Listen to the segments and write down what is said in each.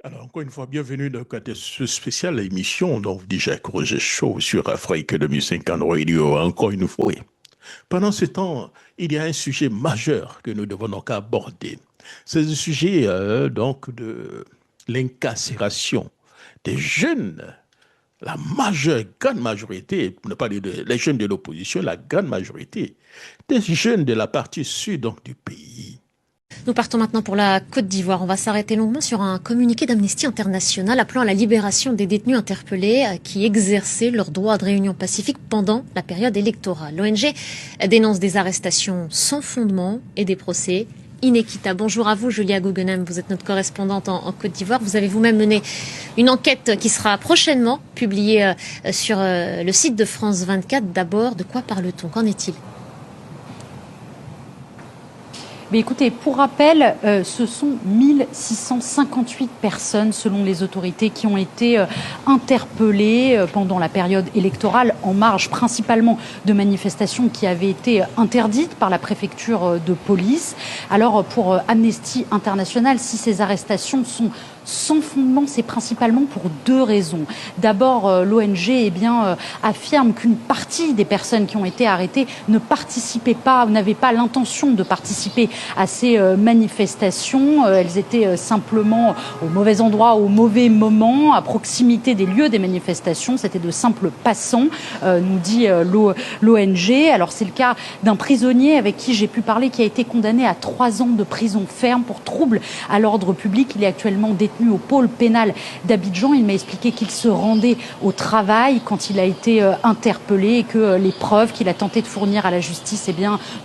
Alors, encore une fois, bienvenue dans cette spéciale émission, donc déjà Roger Show sur Afrique de Music and Radio, encore une fois. Pendant ce temps, il y a un sujet majeur que nous devons donc aborder. C'est le sujet donc de l'incarcération des jeunes. La majeure, grande majorité, pour ne pas dire les jeunes de l'opposition, la grande majorité des jeunes de la partie sud donc, du pays. Nous partons maintenant pour la Côte d'Ivoire. On va s'arrêter longuement sur un communiqué d'Amnesty International appelant à la libération des détenus interpellés qui exerçaient leur droit de réunion pacifique pendant la période électorale. L'ONG dénonce des arrestations sans fondement et des procès inéquitables. Bonjour à vous, Julia Guggenheim. Vous êtes notre correspondante en Côte d'Ivoire. Vous avez vous-même mené une enquête qui sera prochainement publiée sur le site de France 24. D'abord, de quoi parle-t-on? Qu'en est-il? Mais écoutez, pour rappel, ce sont 1658 personnes, selon les autorités, qui ont été interpellées pendant la période électorale, en marge principalement de manifestations qui avaient été interdites par la préfecture de police. Alors, pour Amnesty International, si ces arrestations sont sans fondement, c'est principalement pour deux raisons. D'abord, l'ONG affirme qu'une partie des personnes qui ont été arrêtées ne participaient pas, n'avaient pas l'intention de participer à ces manifestations. Elles étaient simplement au mauvais endroit, au mauvais moment, à proximité des lieux des manifestations. C'était de simples passants, nous dit l'ONG. Alors c'est le cas d'un prisonnier avec qui j'ai pu parler, qui a été condamné à 3 ans de prison ferme pour trouble à l'ordre public. Il est actuellement détenu au pôle pénal d'Abidjan. Il m'a expliqué qu'il se rendait au travail quand il a été interpellé et que les preuves qu'il a tenté de fournir à la justice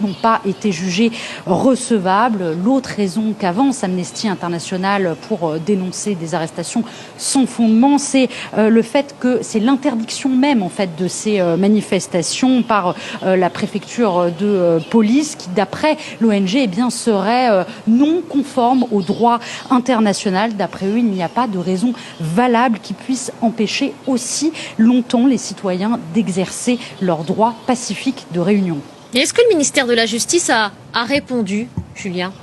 n'ont pas été jugées recevables. L'autre raison qu'avance Amnesty International pour dénoncer des arrestations sans fondement, c'est le fait que c'est l'interdiction même en fait de ces manifestations par la préfecture de police qui, d'après l'ONG, serait non conforme au droit international. D'après eux, il n'y a pas de raison valable qui puisse empêcher aussi longtemps les citoyens d'exercer leur droit pacifique de réunion. Et est-ce que le ministère de la Justice a répondu, Julien ?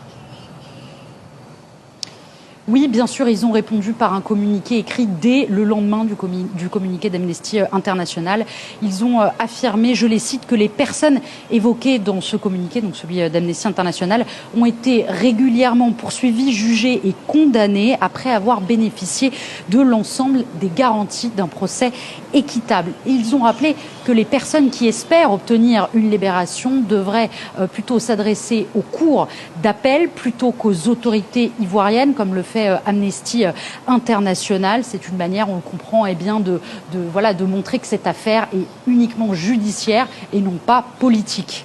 Oui, bien sûr, ils ont répondu par un communiqué écrit dès le lendemain du communiqué d'Amnesty International. Ils ont affirmé, je les cite, que les personnes évoquées dans ce communiqué, donc celui d'Amnesty International, ont été régulièrement poursuivies, jugées et condamnées après avoir bénéficié de l'ensemble des garanties d'un procès équitable. Ils ont rappelé que les personnes qui espèrent obtenir une libération devraient plutôt s'adresser aux cours d'appel plutôt qu'aux autorités ivoiriennes, comme le fait Amnesty International. C'est une manière, on le comprend, de montrer que cette affaire est uniquement judiciaire et non pas politique.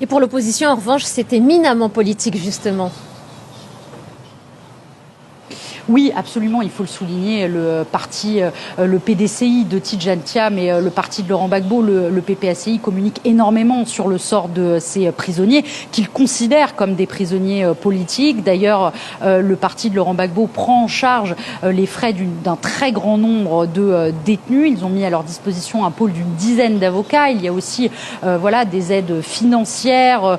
Et pour l'opposition, en revanche, c'est éminemment politique, justement. Oui, absolument, il faut le souligner, le parti, le PDCI de Tidjane Thiam et le parti de Laurent Gbagbo, le PPACI, communiquent énormément sur le sort de ces prisonniers, qu'ils considèrent comme des prisonniers politiques. D'ailleurs, le parti de Laurent Gbagbo prend en charge les frais d'un très grand nombre de détenus. Ils ont mis à leur disposition un pôle d'une dizaine d'avocats. Il y a aussi des aides financières,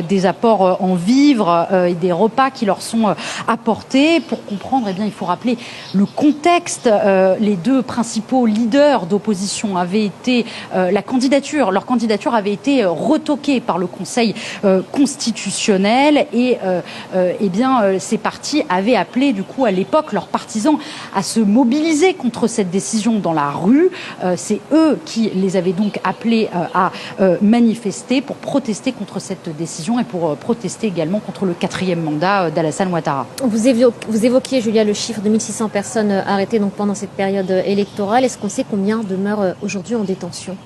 des apports en vivres et des repas qui leur sont apportés. Pour comprendre, il faut rappeler le contexte. Les deux principaux leaders d'opposition avaient été leur candidature avait été retoquée par le Conseil constitutionnel et ces partis avaient appelé du coup à l'époque leurs partisans à se mobiliser contre cette décision dans la rue. C'est eux qui les avaient donc appelés à manifester pour protester contre cette décision et pour protester également contre le 4e mandat d'Alassane Ouattara. Vous évoquiez, Julia, le chiffre de 1600 personnes arrêtées donc pendant cette période électorale. Est-ce qu'on sait combien demeurent aujourd'hui en détention ?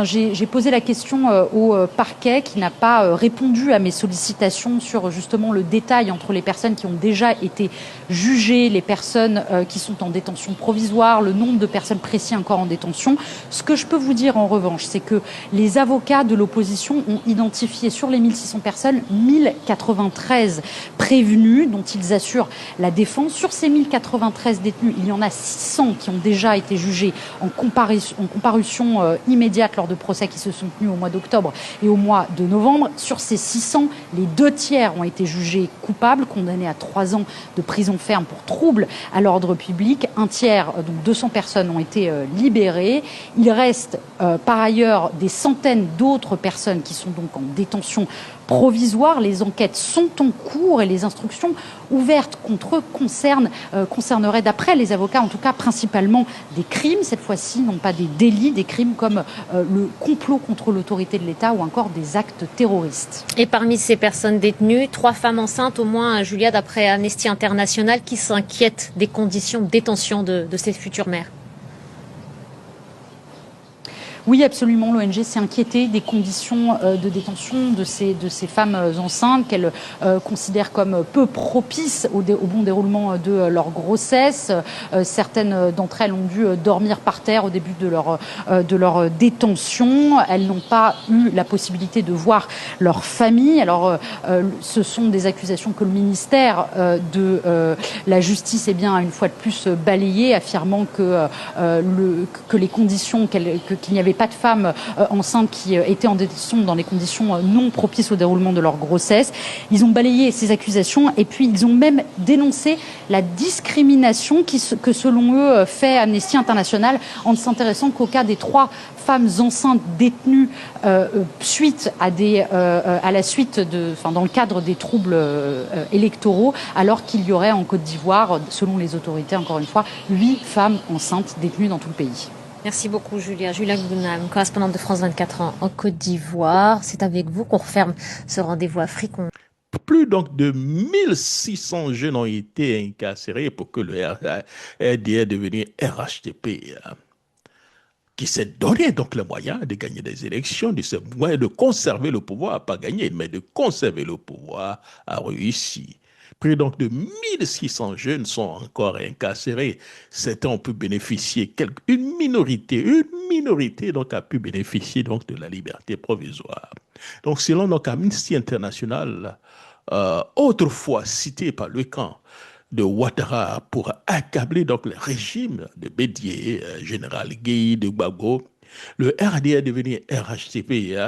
J'ai posé la question au parquet qui n'a pas répondu à mes sollicitations sur justement le détail entre les personnes qui ont déjà été jugées, les personnes qui sont en détention provisoire, le nombre de personnes précis encore en détention. Ce que je peux vous dire en revanche, c'est que les avocats de l'opposition ont identifié sur les 1600 personnes 1093 prévenus dont ils assurent la défense. Sur ces 1093 détenus, il y en a 600 qui ont déjà été jugés en comparution immédiate ouvertes lors de procès qui se sont tenus au mois d'octobre et au mois de novembre. Sur ces 600, les 2/3 ont été jugés coupables, condamnés à 3 ans de prison ferme pour trouble à l'ordre public. Un tiers, donc 200 personnes, ont été libérées. Il reste par ailleurs des centaines d'autres personnes qui sont donc en détention provisoire. Les enquêtes sont en cours et les instructions ouvertes contre eux concerneraient, d'après les avocats, en tout cas principalement des crimes, cette fois-ci, non pas des délits, des crimes comme le complot contre l'autorité de l'État ou encore des actes terroristes. Et parmi ces personnes détenues, 3 femmes enceintes au moins, Julia, d'après Amnesty International, qui s'inquiètent des conditions de détention de ces futures mères. Oui, absolument. L'ONG s'est inquiétée des conditions de détention de ces femmes enceintes qu'elle considère comme peu propices au bon déroulement de leur grossesse. Certaines d'entre elles ont dû dormir par terre au début de leur détention. Elles n'ont pas eu la possibilité de voir leur famille. Alors, ce sont des accusations que le ministère de la Justice, a une fois de plus balayé, affirmant que les conditions, qu'il n'y avait pas de femmes enceintes qui étaient en détention dans des conditions non propices au déroulement de leur grossesse. Ils ont balayé ces accusations et puis ils ont même dénoncé la discrimination que selon eux fait Amnesty International en ne s'intéressant qu'au cas des 3 femmes enceintes détenues suite à la suite dans le cadre des troubles électoraux, alors qu'il y aurait en Côte d'Ivoire, selon les autorités, encore une fois, 8 femmes enceintes détenues dans tout le pays. Merci beaucoup, Julia. Julia Gounam, correspondante de France 24 en Côte d'Ivoire. C'est avec vous qu'on referme ce rendez-vous Afrique. Plus donc de 1600 jeunes ont été incarcérés pour que le RDR devienne RHTP, qui s'est donné donc le moyen de gagner des élections, de conserver le pouvoir, pas gagner, mais de conserver le pouvoir, a réussi. Près donc de 1600 jeunes sont encore incarcérés. Certains ont pu bénéficier, une minorité donc a pu bénéficier donc de la liberté provisoire. Donc selon donc Amnesty International, autrefois cité par le camp de Ouattara pour accabler donc le régime de Bédié, général Guèye de Gbagbo, le RDR devenu RHTP,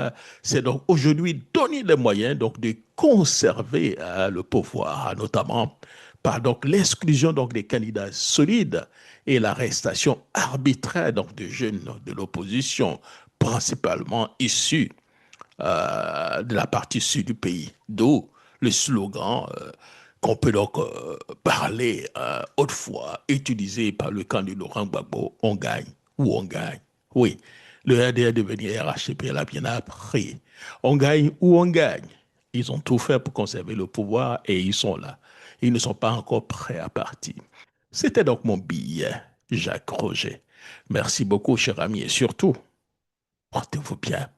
c'est donc aujourd'hui donner les moyens donc de conserver le pouvoir, notamment par donc l'exclusion donc des candidats solides et l'arrestation arbitraire donc de jeunes de l'opposition, principalement issus de la partie sud du pays. D'où le slogan qu'on peut donc parler autrefois, utilisé par le camp de Laurent Gbagbo, on gagne ou on gagne. Oui, le RDR devenu RHTP l'a bien appris. On gagne ou on gagne. Ils ont tout fait pour conserver le pouvoir et ils sont là. Ils ne sont pas encore prêts à partir. C'était donc mon billet, Jacques Roger. Merci beaucoup, cher ami, et surtout, portez-vous bien.